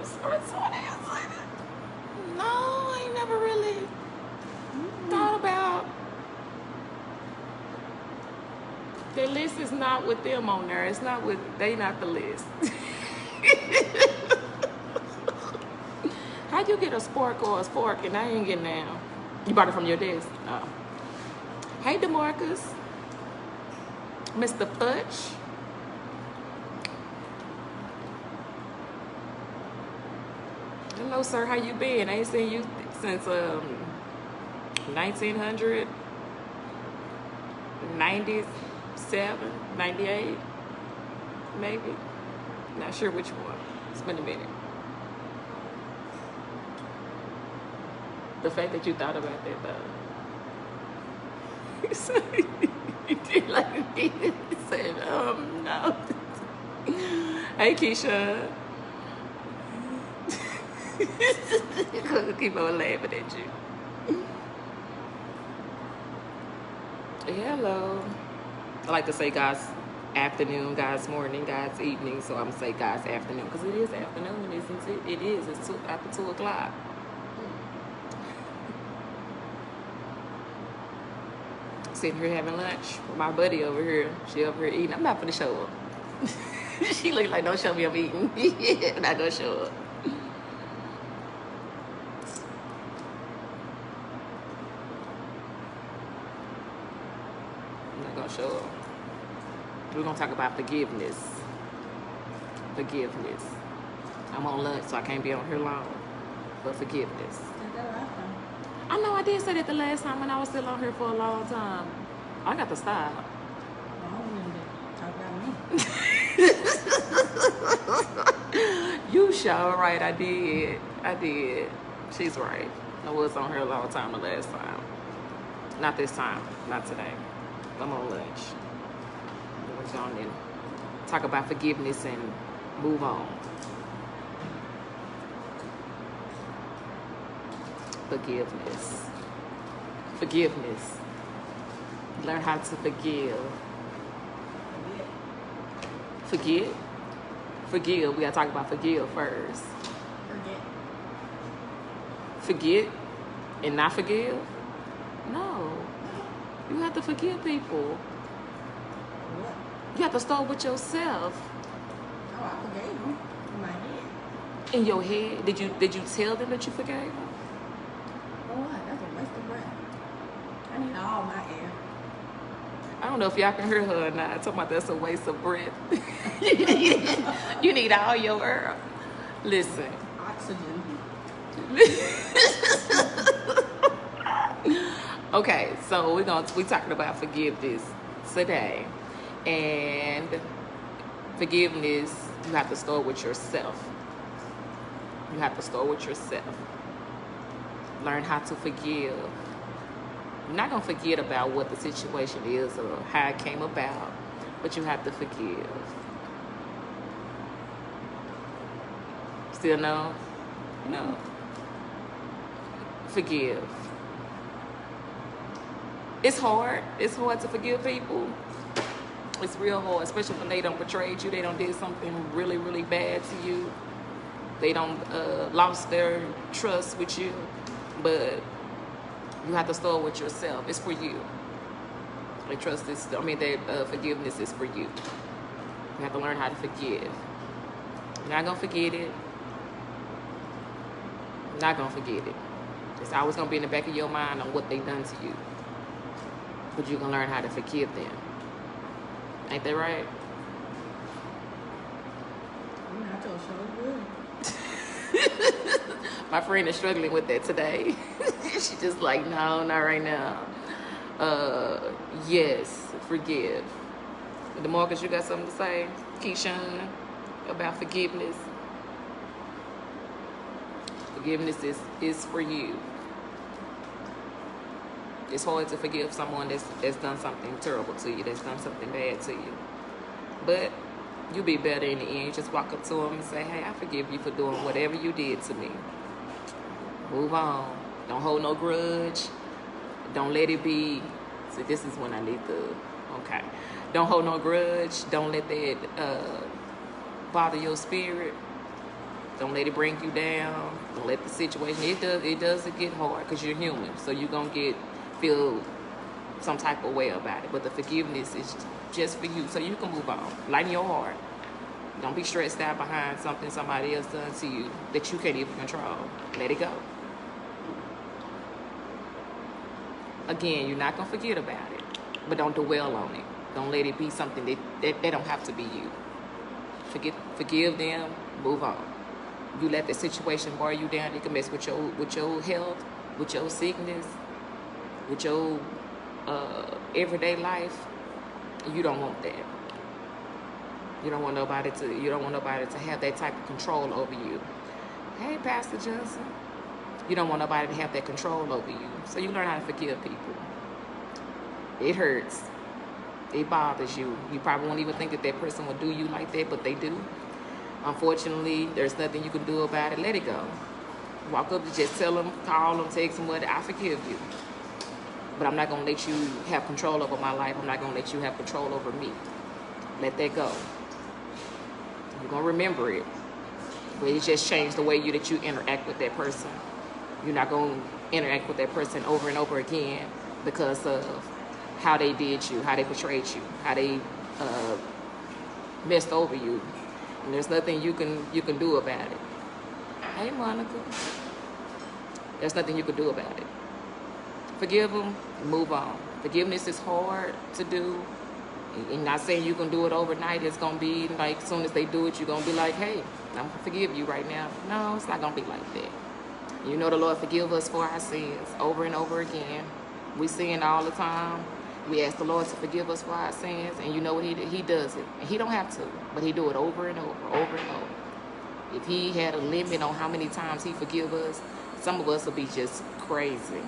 Someone else like that. No, I ain't never really thought about. The list is not with them on there. It's not with, they not the list. How'd you get a spork or a spork and I ain't getting down? You bought it from your desk? Oh. Hey, DeMarcus. Mr. Futch. Hello, sir. How you been? I ain't seen you since 1997, 98, maybe. Not sure which one. It's been a minute. The fact that you thought about that, though. You did like me. He said, no. Hey, Keisha. Keep on laughing at you. Hello. I like to say God's afternoon, God's morning, God's evening, so I'm gonna say God's afternoon because it is afternoon, isn't it? It is. It's after 2 o'clock. Sitting here having lunch with my buddy over here. She over here eating. I'm not gonna show up. She look like, don't show me I'm eating. Yeah, I'm not gonna show up. Show up. We're gonna talk about forgiveness. Forgiveness. I'm on lunch, so I can't be on here long. But forgiveness. I know I did say that the last time when I was still on here for a long time. I got to stop. You sure right, I did. I did. She's right. I was on here a long time the last time. Not this time. Not today. I'm on lunch. We're going to talk about forgiveness and move on. Forgiveness. Forgiveness. Learn how to forgive. Forget. Forgive. We got to talk about forgive first. Forget and not forgive? No. You have to forgive people. What? You have to start with yourself. Oh, I forgave them in my head. In your head? Did you tell them that you forgave them? Oh, what? That's a waste of breath. I need all my air. I don't know if y'all can hear her or not. I'm talking about that's a waste of breath. You need all your air. Listen. Oxygen. Okay, so we talking about forgiveness today, and forgiveness, you have to start with yourself. You have to start with yourself. Learn how to forgive. You're not gonna forget about what the situation is or how it came about, but you have to forgive. Still no? No. Forgive. It's hard. It's hard to forgive people. It's real hard, especially when they don't betrayed you. They don't did something really, really bad to you. They don't lost their trust with you. But you have to start with yourself. It's for you. The trust is, that forgiveness is for you. You have to learn how to forgive. You're not gonna forget it. You're not gonna forget it. It's always gonna be in the back of your mind on what they done to you. But you're gonna learn how to forgive them. Ain't that right? Not so good. My friend is struggling with that today. She just like, no, not right now. Yes, forgive. DeMarcus, you got something to say? Keyshawn, about forgiveness? Forgiveness is for you. It's hard to forgive someone that's done something terrible to you, that's done something bad to you. But you'll be better in the end. You just walk up to them and say, hey, I forgive you for doing whatever you did to me. Move on. Don't hold no grudge. Don't let it be. So this is when I need to, okay. Don't hold no grudge. Don't let that bother your spirit. Don't let it bring you down. Don't let the situation, it does get hard because you're human. So you're going to feel some type of way about it. But the forgiveness is just for you so you can move on. Lighten your heart. Don't be stressed out behind something somebody else done to you that you can't even control. Let it go. Again, you're not going to forget about it, but don't dwell on it. Don't let it be something that don't have to be you. Forgive them, move on. You let the situation wear you down, it can mess with your health, with your sickness, with your everyday life. You don't want that. You don't want nobody to have that type of control over you. Hey, Pastor Johnson. You don't want nobody to have that control over you. So you learn how to forgive people. It hurts. It bothers you. You probably won't even think that person will do you like that, but they do. Unfortunately, there's nothing you can do about it. Let it go. Walk up to just tell them, call them, text them, I forgive you. But I'm not going to let you have control over my life. I'm not going to let you have control over me. Let that go. You're going to remember it. But it just changed the way that you interact with that person. You're not going to interact with that person over and over again because of how they did you, how they portrayed you, how they messed over you. And there's nothing you can do about it. Hey, Monica. There's nothing you can do about it. Forgive them, move on. Forgiveness is hard to do. I'm not saying you can do it overnight. It's going to be like as soon as they do it, you're going to be like, hey, I'm going to forgive you right now. No, it's not going to be like that. You know the Lord forgive us for our sins over and over again. We sin all the time. We ask the Lord to forgive us for our sins, and you know what he does it. And he don't have to, but he do it over and over, over and over. If he had a limit on how many times he forgive us, some of us will be just crazy.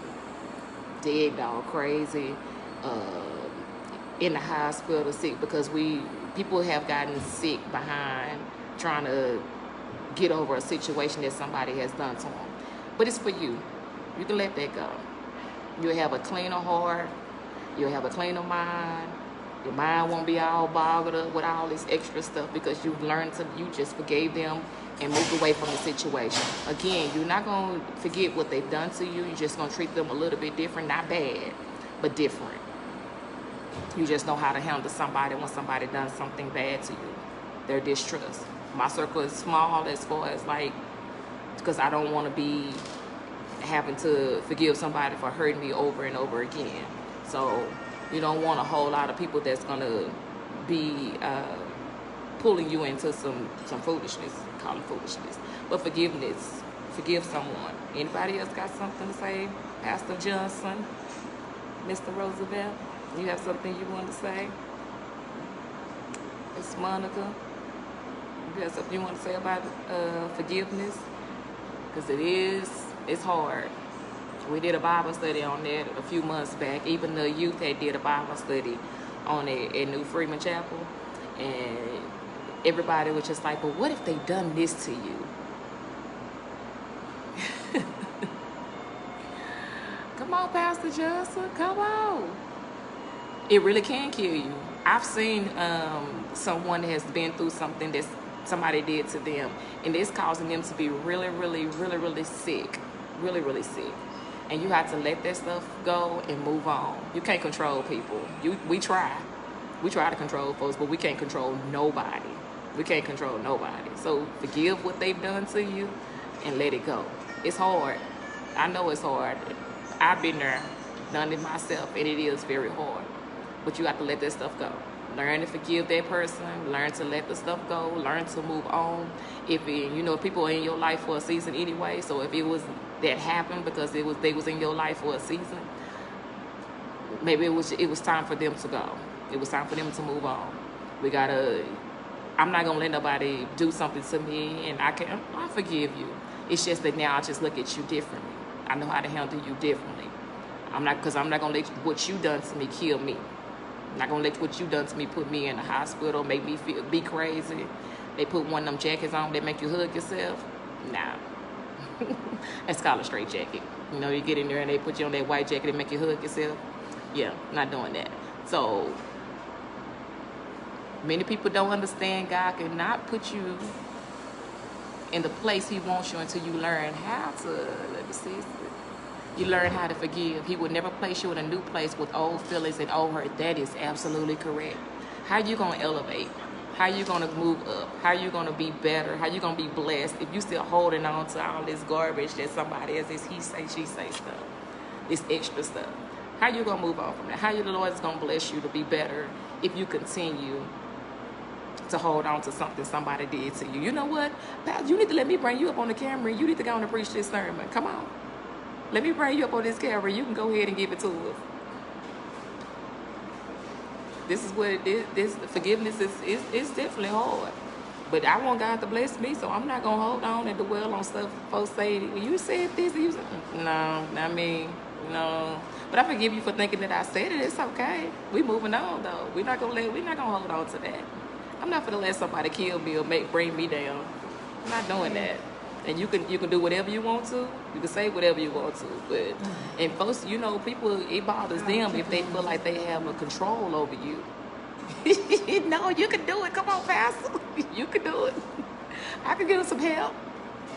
Dead dog crazy. In the hospital sick because people have gotten sick behind trying to get over a situation that somebody has done to them. But it's for you. You can let that go. You'll have a cleaner heart. You'll have a cleaner mind. Your mind won't be all boggled up with all this extra stuff because you just forgave them and moved away from the situation. Again, you're not going to forget what they've done to you. You're just going to treat them a little bit different. Not bad, but different. You just know how to handle somebody when somebody done something bad to you. Their distrust. My circle is small as far as because I don't want to be having to forgive somebody for hurting me over and over again. So you don't want a whole lot of people that's going to be pulling you into some foolishness, call it foolishness. But forgiveness, forgive someone. Anybody else got something to say? Pastor Johnson, Mr. Roosevelt, you have something you want to say? Miss Monica, you have something you want to say about forgiveness? Because it's hard. We did a Bible study on that a few months back. Even the youth had did a Bible study on it at New Freeman Chapel. And everybody was just like, but what if they done this to you? Come on, Pastor Johnson, come on. It really can kill you. I've seen someone that has been through something that somebody did to them, and it's causing them to be really, really, really, really sick. Really, really sick. And you have to let that stuff go and move on. You can't control people. We try. We try to control folks, but we can't control nobody. We can't control nobody. So forgive what they've done to you and let it go. It's hard. I know it's hard. I've been there, done it myself, and it is very hard. But you have to let that stuff go. Learn to forgive that person. Learn to let the stuff go. Learn to move on. If people are in your life for a season anyway, so if it was that happened because they was in your life for a season, maybe it was time for them to go. It was time for them to move on. I'm not gonna let nobody do something to me, and I forgive you. It's just that now I just look at you differently. I know how to handle you differently. I'm not gonna let what you done to me kill me. I'm not gonna let what you done to me put me in the hospital, make me be crazy. They put one of them jackets on that make you hug yourself. Nah. That's called a straight jacket. You get in there and they put you on that white jacket and make you hug yourself. Yeah, not doing that. So many people don't understand God cannot put you in the place he wants you until you learn how to, let me see, you learn how to forgive. He would never place you in a new place with old feelings and old hurt. That is absolutely correct. How you going to elevate? How you going to move up? How you going to be better? How you going to be blessed if you still holding on to all this garbage that somebody else is he say, she say stuff, this extra stuff? How you going to move on from that? How the Lord is going to bless you to be better if you continue to hold on to something somebody did to you? You know what, Pastor, you need to let me bring you up on the camera and you need to go on and preach this sermon. Come on. Let me bring you up on this camera. You can go ahead and give it to us. This is what it is. This forgiveness is definitely hard. But I want God to bless me, so I'm not going to hold on and dwell on stuff folks say. You said this. You said, no, I mean, no. But I forgive you for thinking that I said it. It's okay. We moving on, though. We're not going to hold on to that. I'm not going to let somebody kill me or bring me down. I'm not doing that. And you can do whatever you want to. You can say whatever you want to. But and folks, you know, people, it bothers them if they feel like they have a control over you. No, you can do it. Come on, Pastor. You can do it. I could give some help.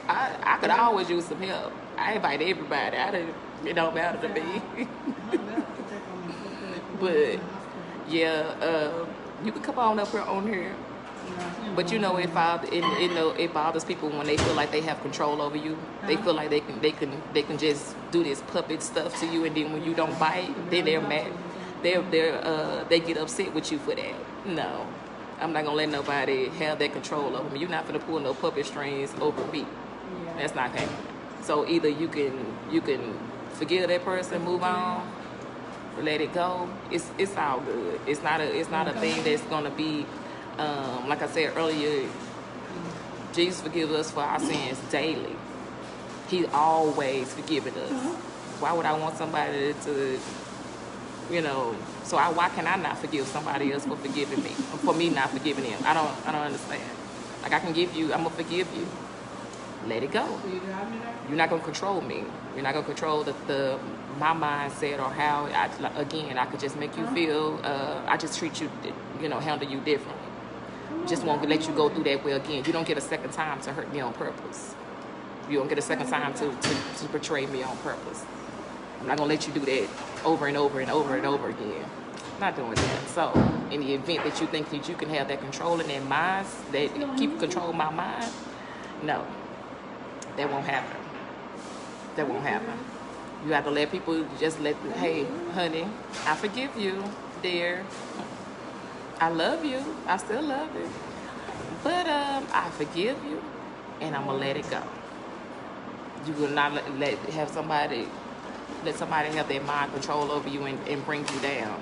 I could always use some help. I invite everybody. It don't matter to me. But yeah, you can come on up here on here. But you know, it bothers people when they feel like they have control over you. They feel like they can just do this puppet stuff to you, and then when you don't bite, then they're mad. They get upset with you for that. No, I'm not gonna let nobody have that control over me. You're not gonna pull no puppet strings over me. That's not happening. So either you can forgive that person, move on, let it go. It's all good. It's not a thing that's gonna be. Like I said earlier, Jesus forgives us for our sins daily. He's always forgiving us. Why would I want somebody to, why can I not forgive somebody else for forgiving me, for me not forgiving them? I don't understand. Like, I can give you, I'm gonna forgive you. Let it go. You're not gonna control me. You're not gonna control my mindset or how. I could just make you feel. I just treat you, handle you differently. Just won't let you go through that way again. You don't get a second time to hurt me on purpose. You don't get a second time to betray me on purpose. I'm not gonna let you do that over and over and over and over again. I'm not doing that. So in the event that you think that you can have that control in their minds, that keep control of my mind, no, that won't happen. That won't happen. You have to let people hey, honey, I forgive you, dear. I love you. I still love you. But I forgive you, and I'm going to let it go. You will not let somebody have their mind control over you and bring you down.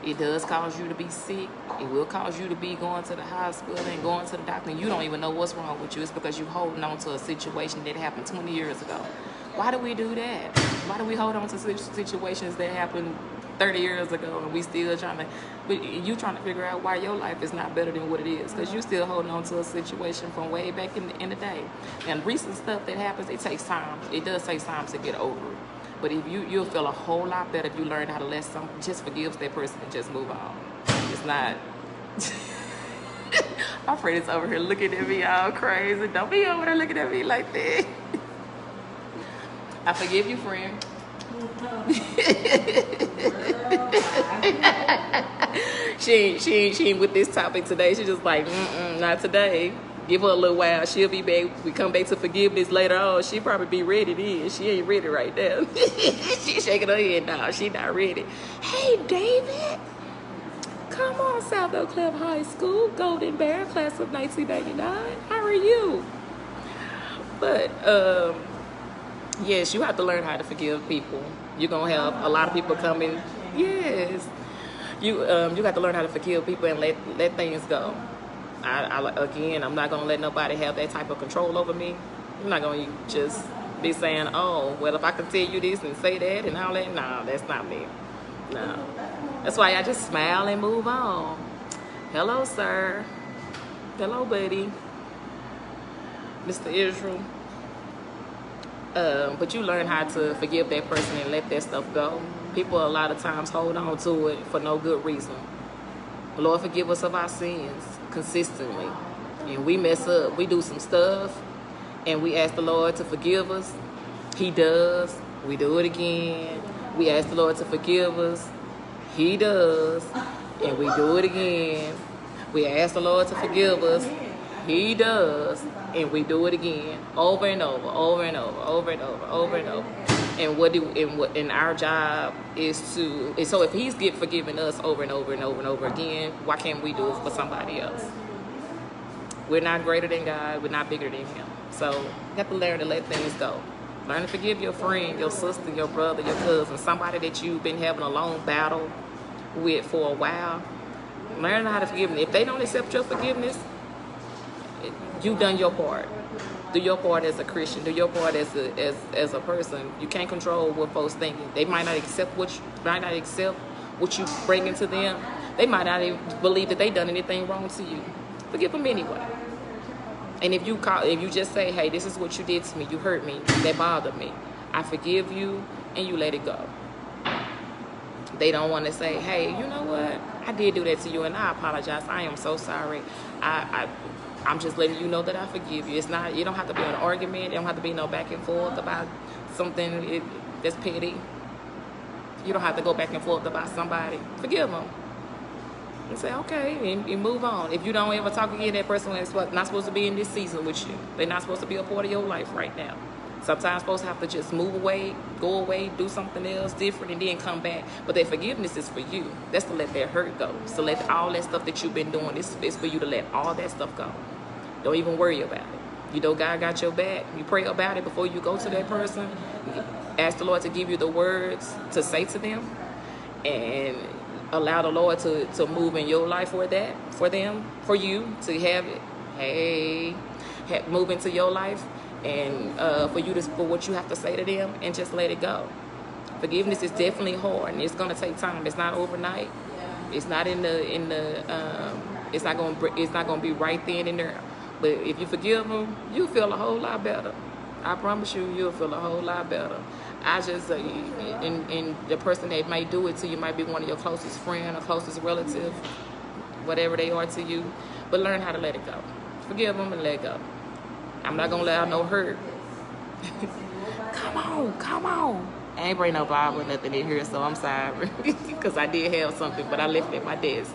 It does cause you to be sick. It will cause you to be going to the hospital and going to the doctor, and you don't even know what's wrong with you. It's because you're holding on to a situation that happened 20 years ago. Why do we do that? Why do we hold on to situations that happened 30 years ago and we still trying to figure out why your life is not better than what it is, because you still holding on to a situation from way back in the day. And recent stuff that happens, it takes time. It does take time to get over it. But if you'll feel a whole lot better if you learn how to just forgive that person and just move on. It's not. My friend is over here looking at me all crazy. Don't be over there looking at me like that. I forgive you, friend. she ain't with this topic today. She's just like, not today. Give her a little while. She'll be back. We come back to forgiveness later on. She'll probably be ready then. She ain't ready right now. She's shaking her head now. She not ready. Hey, David. Come on, South Oak Cliff High School. Golden Bear, class of 1999. How are you? But, yes, you have to learn how to forgive people. You're going to have a lot of people coming. Yes. You got to learn how to forgive people and let things go. Again, I'm not going to let nobody have that type of control over me. I'm not going to just be saying, oh, well, if I can tell you this and say that and all that. No, that's not me. No. That's why I just smile and move on. Hello, sir. Hello, buddy. Mr. Israel. But you learn how to forgive that person and let that stuff go. People a lot of times hold on to it for no good reason. Lord, forgive us of our sins consistently. And we mess up. We do some stuff. and we ask the Lord to forgive us, He does. We do it again. We ask the Lord to forgive us, He does, and we do it again. We ask the Lord to forgive us, He does, and we do it again, over and over, over and over, over and over, over and over. And our job is to, and so if He's forgiving us over and over and over and over again, why can't we do it for somebody else? We're not greater than God. We're not bigger than Him. So you have to learn to let things go. Learn to forgive your friend, your sister, your brother, your cousin, somebody that you've been having a long battle with for a while. Learn how to forgive them. If they don't accept your forgiveness, you've done your part. Do your part as a Christian. Do your part as a person. You can't control what folks thinking. They might not accept what you bring into them. They might not even believe that they done anything wrong to you. Forgive them anyway. And if you just say, hey, this is what you did to me, you hurt me, that bothered me, I forgive you, and you let it go. They don't want to say, hey, you know what? I did do that to you, and I apologize. I am so sorry. I'm just letting you know that I forgive you. It's not. You don't have to be an argument. It don't have to be no back and forth about something that's petty. You don't have to go back and forth about somebody. Forgive them. And say, okay, and move on. If you don't ever talk again, that person is not supposed to be in this season with you. They're not supposed to be a part of your life right now. Sometimes folks have to just move away, go away, do something else different, and then come back. But that forgiveness is for you. That's to let that hurt go. So let all that stuff that you've been doing, is for you to let all that stuff go. Don't even worry about it. You know God got your back. You pray about it before you go to that person. Ask the Lord to give you the words to say to them, and allow the Lord to move in your life for you to have it. Move into your life, and for what you have to say to them, and just let it go. Forgiveness is definitely hard, and it's gonna take time. It's not overnight. It's not it's not gonna be right then and there. But if you forgive them, you'll feel a whole lot better. I promise you'll feel a whole lot better. I just, and the person that may do it to you might be one of your closest friend or closest relative, whatever they are to you. But learn how to let it go. Forgive them and let it go. I'm not going to allow no hurt. Come on. I ain't bring no Bible or nothing in here, so I'm sorry. Because I did have something, but I left it at my desk.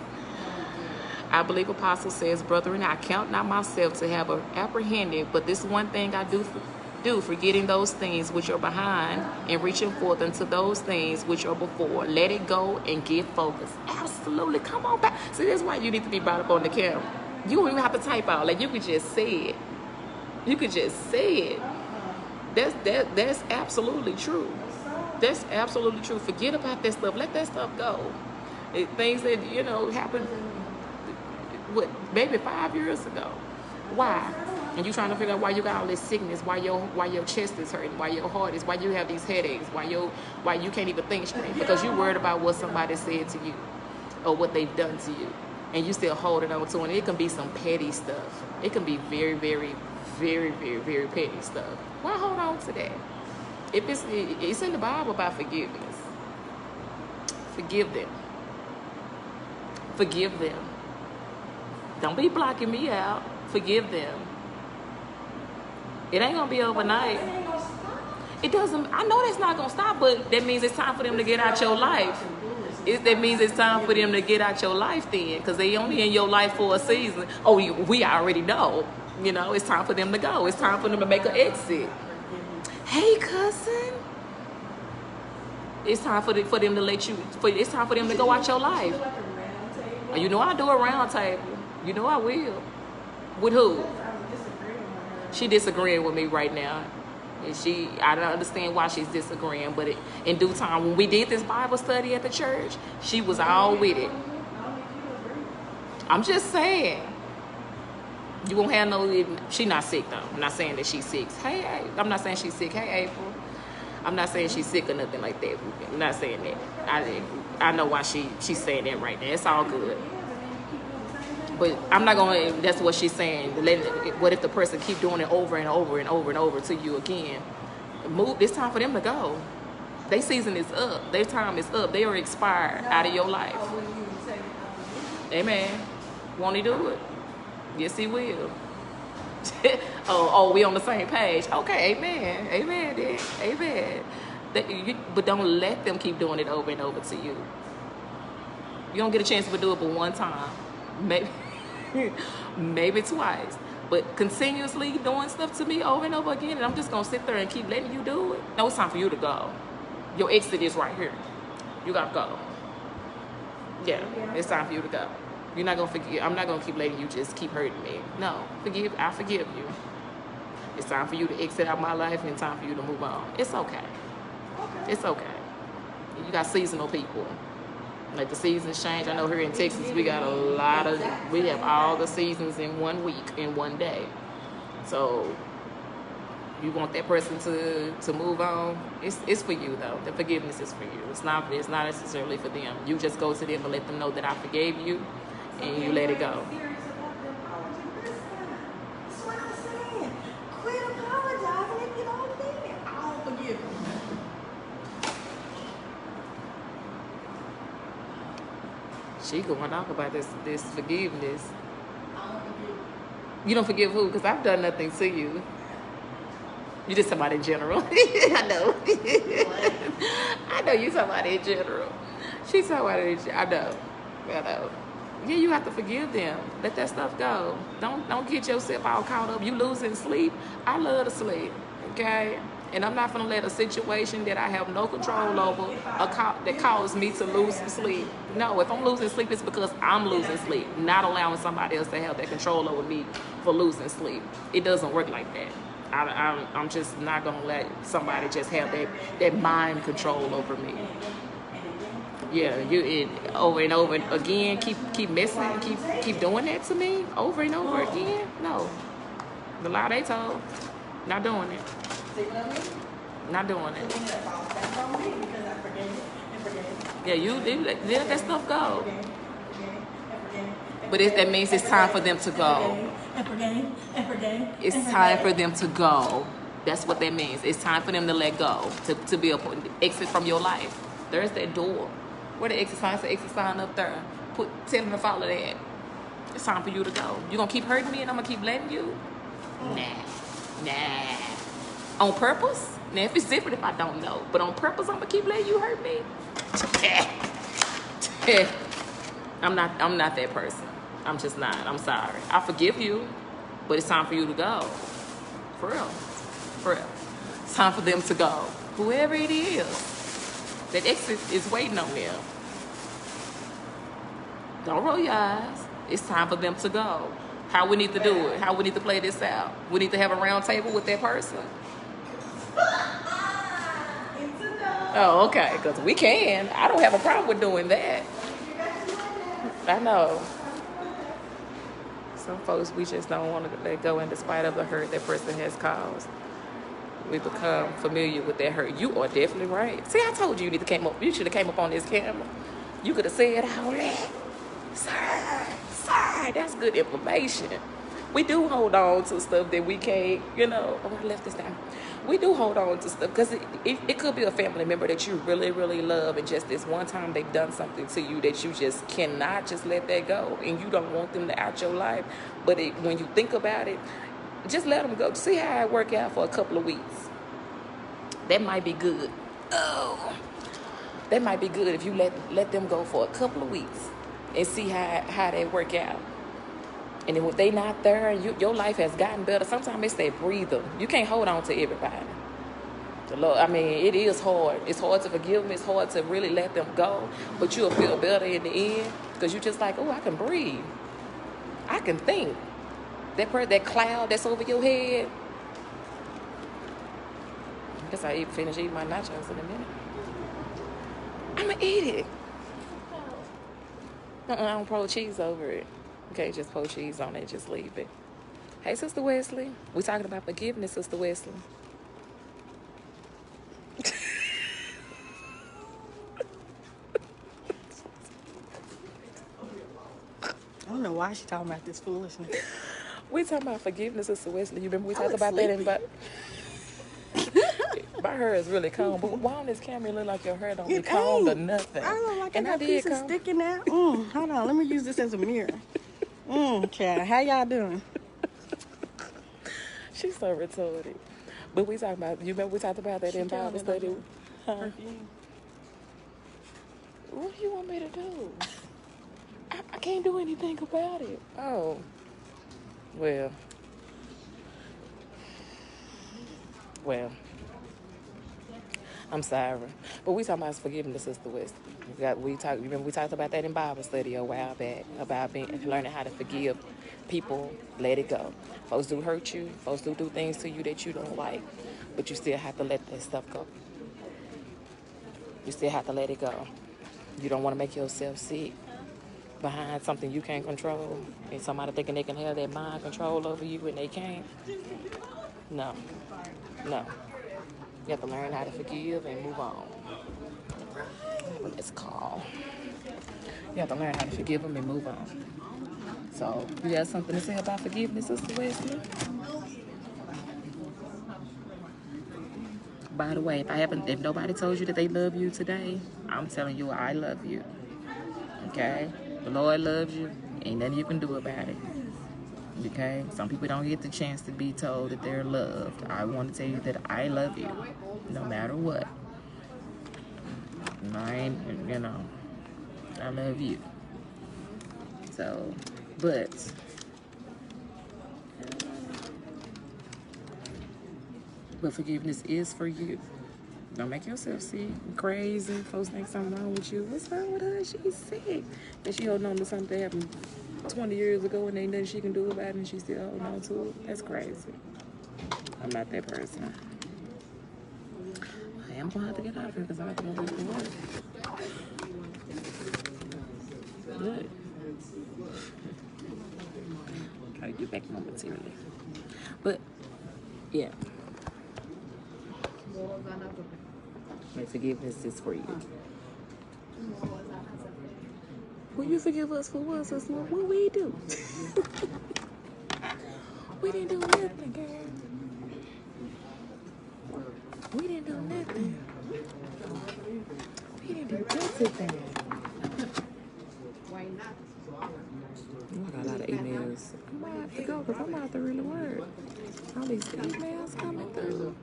I believe Apostle says, brethren, I count not myself to have apprehended, but this one thing I do, forgetting those things which are behind and reaching forth unto those things which are before. Let it go and get focused. Absolutely. Come on back. See, that's why you need to be brought up on the camera. You don't even have to type out. Like, you could just say it. You could just say it. That's absolutely true. That's absolutely true. Forget about that stuff. Let that stuff go. Things that, happened, maybe 5 years ago. Why? And you're trying to figure out why you got all this sickness, why your chest is hurting, why your heart is, why you have these headaches, why you can't even think straight, because you're worried about what somebody said to you or what they've done to you, and you still holding on to it. It can be some petty stuff. It can be very, very, very, very, very petty stuff. Why hold on to that? If it's in the Bible about forgiveness. Forgive them. Forgive them. Don't be blocking me out. Forgive them. It ain't gonna be overnight. It doesn't. I know that's not gonna stop, but that means it's time for them to get out your life. That means it's time for them to get out your life then, because they only in your life for a season. Oh, we already know. It's time for them to go. It's time for them to make an exit. Hey, cousin. It's time for them to let you. It's time for them to go out your life. I do a round table. I will. With who? She disagreeing with me right now. And I don't understand why she's disagreeing, but in due time, when we did this Bible study at the church, she was all with it. I'm just saying. You won't have no, she not sick though. I'm not saying that she's sick. Hey, I'm not saying she's sick. Hey, April. I'm not saying she's sick or nothing like that. I'm not saying that. I know why she's saying that right now. It's all good. But I'm not going to, that's what she's saying. What if the person keep doing it over and over and over and over to you again? It's time for them to go. Their season is up. Their time is up. They are expired out of your life. Amen. Won't he do it? Yes, he will. oh, we on the same page. Okay, amen. Amen, then. Amen. But don't let them keep doing it over and over to you. You don't get a chance to do it but one time. Maybe, maybe twice. But continuously doing stuff to me over and over again, and I'm just going to sit there and keep letting you do it. No, it's time for you to go. Your exit is right here. You got to go. Yeah, it's time for you to go. You're not going to forgive. I'm not going to keep letting you just keep hurting me. No, I forgive you. It's time for you to exit out my life, and it's time for you to move on. It's okay. It's okay. You got seasonal people. Like the seasons change. I know here in Texas we got we have all the seasons in 1 week, in one day. So you want that person to move on. It's for you though. The forgiveness is for you. It's not necessarily for them. You just go to them and let them know that I forgave you, and you let it go. That's what I'm saying. Quit apologizing if you don't mean it. I'll forgive you. She going off about this forgiveness. I don't forgive you. You don't forgive who? Because I've done nothing to you. You just talking about in general. I know. I know you talking about in general. She's talking about it. I know. Yeah, you have to forgive them. Let that stuff go. Don't get yourself all caught up. You losing sleep. I love to sleep. Okay? And I'm not going to let a situation that I have no control over that cause me to lose some sleep. No, if I'm losing sleep, it's because I'm losing sleep, not allowing somebody else to have that control over me for losing sleep. It doesn't work like that. I'm just not going to let somebody just have that mind control over me. Yeah, over and over again, keep messing, keep doing that to me over and over again. No, the lie they told, not doing it. See what I mean? Not doing it. That's on me because I forgave it and forgave. Yeah, you let that stuff go. And But that means it's time for them to go. And forgave. It's time for them to go. That's what that means. It's time for them to let go, to be exit from your life. There's that door. Where the exit sign? The exit sign up there. Tell them to follow that. It's time for you to go. You gonna keep hurting me, and I'm gonna keep letting you? Nah. On purpose? Now, if it's different, if I don't know, but on purpose, I'm gonna keep letting you hurt me. I'm not that person. I'm just not. I'm sorry. I forgive you, but it's time for you to go. For real. It's time for them to go. Whoever it is, that exit is waiting on them. Don't roll your eyes. It's time for them to go. How we need to do it? How we need to play this out? We need to have a round table with that person. Oh, okay, because we can. I don't have a problem with doing that. I know. Some folks, we just don't want to let go in despite of the hurt that person has caused. We become familiar with that hurt. You are definitely right. See, I told you you should have came up on this camera. You could have said all that. Sir, that's good information. We do hold on to stuff that we can't, I left this down. We do hold on to stuff because it could be a family member that you really, really love, and just this one time they've done something to you that you just cannot just let that go, and you don't want them to out your life. But when you think about it, just let them go. See how it work out for a couple of weeks. That might be good. Oh, that might be good if you let them go for a couple of weeks and see how they work out. And then if they not there and your life has gotten better, sometimes it's that breather. You can't hold on to everybody. It is hard. It's hard to forgive them. It's hard to really let them go. But you'll feel better in the end because you're just like, oh, I can breathe. I can think. That cloud that's over your head. I guess I finish eating my nachos in a minute. I'm going to eat it. I don't pour cheese over it. You can't just pour cheese on it, just leave it. Hey, Sister Wesley. We talking about forgiveness, Sister Wesley. I don't know why she's talking about this foolishness. We talking about forgiveness, Sister Wesley. You remember we talked about that my hair is really combed, but why on this camera it look like your hair don't be combed or nothing? I look like I got pieces sticking out. Hold on, let me use this as a mirror. Child, how y'all doing? She's so retarded. But we talking about, you remember we talked about that in Bible study? Huh? Perfume. What do you want me to do? I can't do anything about it. Oh. Well. I'm sorry. But we talking about forgiveness, Sister West. Remember we talked about that in Bible study a while back, about learning how to forgive people, let it go. Folks do hurt you, folks do things to you that you don't like, but you still have to let that stuff go. You still have to let it go. You don't want to make yourself sick behind something you can't control, and somebody thinking they can have that mind control over you and they can't. No. You have to learn how to forgive and move on. What it's called. You have to learn how to forgive them and move on. So, you got something to say about forgiveness, Sister Wesley? By the way, if nobody told you that they love you today, I'm telling you I love you. Okay? The Lord loves you. Ain't nothing you can do about it. Okay? Some people don't get the chance to be told that they're loved. I want to tell you that I love you. No matter what. I love you. So, but forgiveness is for you. Don't make yourself sick, crazy. Folks think something wrong with you. What's wrong with her? She's sick. And she holding on to something that happened 20 years ago and ain't nothing she can do about it and she still holding on to it. That's crazy. I'm not that person. I am going to have to get out of here because I have to go back to work. Good. Try to get back momentarily. But, yeah. My forgiveness is for you. Will you forgive us for what, sister? What we do? We didn't do nothing, girl. We didn't do nothing. We didn't do nothing. Why not? I got a lot of emails. I'm gonna have to go because I'm about to really work. All these emails coming through.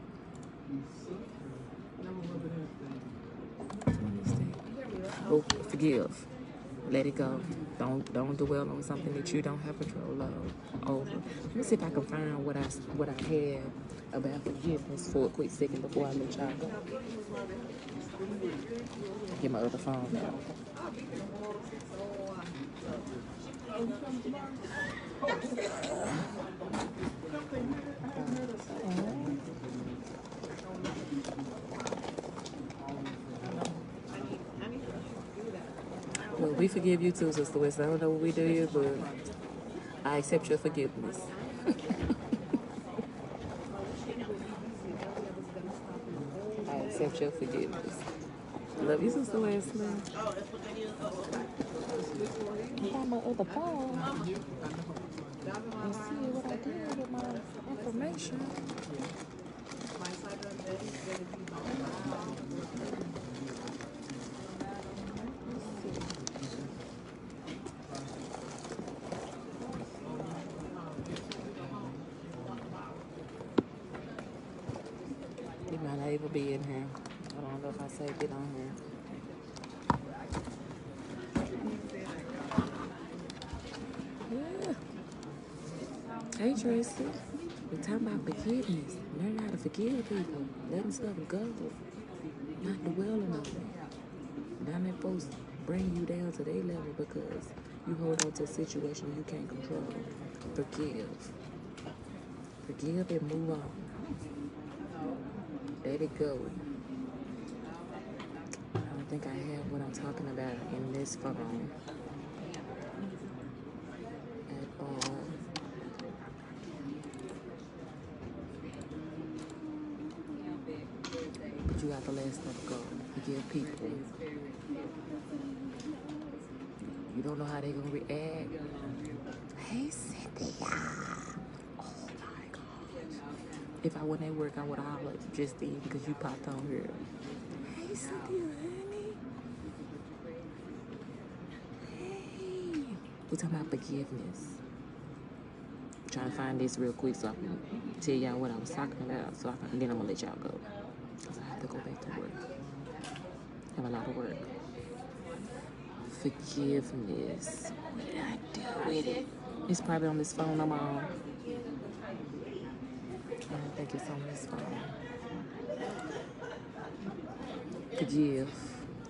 Oh, forgive. Let it go. Don't dwell on something that you don't have control over. Let me see if I can find what I had about forgiveness for a quick second before I let y'all go. Get my other phone now. Well, we forgive you too, Sister West. I don't know what we do here, but I accept your forgiveness. I accept your forgiveness. Love you, Sister Wesley. I got my other phone. And see what I did with my information. It might not even be in here. I don't know if I saved it on here. Yeah. Hey, Tracy. We're talking about forgiveness. Learn how to forgive people. Letting stuff go. Not dwelling on it. Not let folks bring you down to their level because you hold on to a situation you can't control. Forgive. Forgive and move on. Let it go. I don't think I have what I'm talking about in this phone at all. But you got to let stuff go. Forgive people. You don't know how they're going to react. Hey, Cynthia. Oh, my gosh. If I wasn't at work, I would have hollered just then because you popped on here. Hey, Cynthia, honey. Hey. We're talking about forgiveness. trying to find this real quick so I can tell y'all what I was talking about. So then I'm gonna let y'all go because I have to go back to work. I have a lot of work. Forgiveness. What did I do with it? It's probably on this phone I'm on. I don't think it's on this phone. Forgive.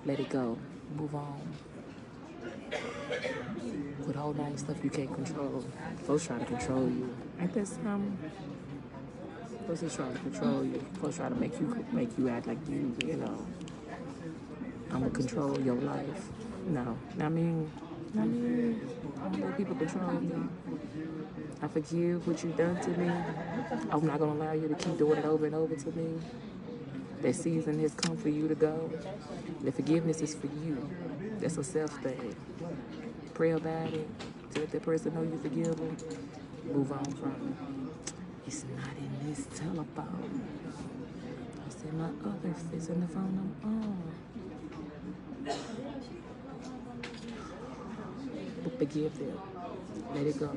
Let it go. Move on. Quit holding on to stuff you can't control. Folks try to control you. Ain't that something? Folks is trying to control you. Folks try to make you act like you know, I'm gonna control your life. No. I mean, I don't let people control me. I forgive what you done to me. I'm not gonna allow you to keep doing it over and over to me. That season has come for you to go. The forgiveness is for you. That's a self thing. Pray about it. To let that person know you forgive them. Move on from it. It's not in this telephone. It's in my other. It's in the phone I'm on. But forgive them. Let it go.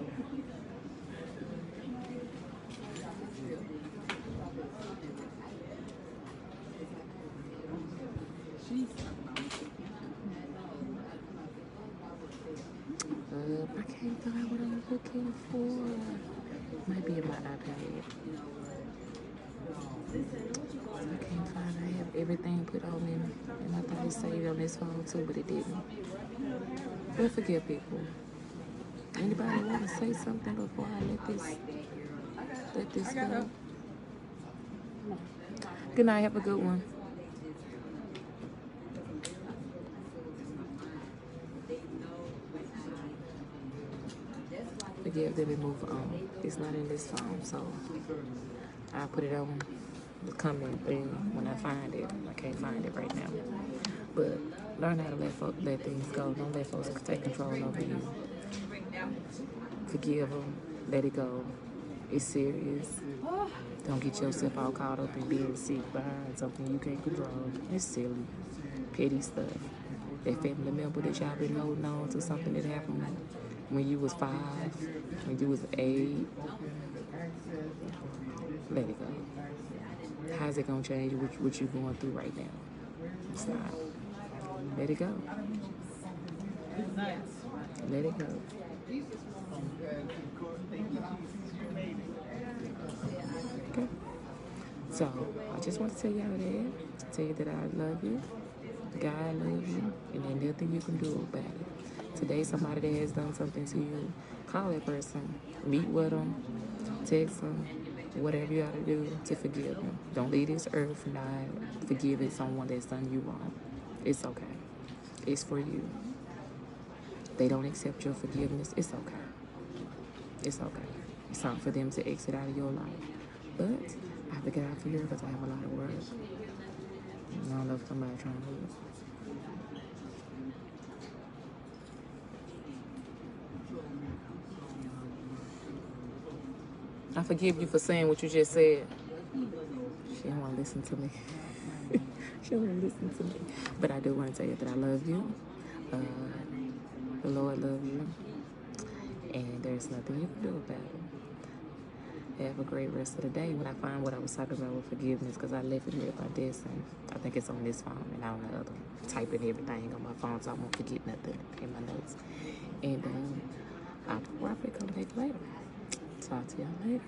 I can't find what I'm looking for. Might be in my iPad. I can't find it. I have everything put on in, and I thought it saved on this phone too, but it didn't. But forgive people. Anybody want to say something before I let this go? Good night. Have a good one. Forgive them and move on. It's not in this phone, so I'll put it on the comment thing when I find it. I can't find it right now. But learn how to let things go. Don't let folks take control over you. Forgive them. Let it go. It's serious. Don't get yourself all caught up in being sick behind something you can't control. It's silly. Petty stuff. That family member that y'all been holding on to, something that happened when you was 5, when you was 8. Let it go. How's it gonna change what you're going through right now? It's not. Let it go. Let it go. Okay. So I just want to tell y'all that. Tell you that I love you. God loves you, and there's nothing you can do about it. Today, somebody that has done something to you, call that person, meet with them, text them, whatever you got to do to forgive them. Don't leave this earth not forgiving someone that's done you wrong. It's okay. It's for you. They don't accept your forgiveness. It's okay. It's okay. It's time for them to exit out of your life. But I have to get out of here because I have a lot of work. I don't know if somebody trying to leave. I forgive you for saying what you just said. She don't want to listen to me. She don't want to listen to me. But I do want to tell you that I love you. The Lord loves you. And there's nothing you can do about it. Have a great rest of the day. When I find what I was talking about with forgiveness, because I left it here by this, and I think it's on this phone and on the other. Typing everything on my phone so I won't forget nothing in my notes. And I'll probably come back later. Talk to y'all later.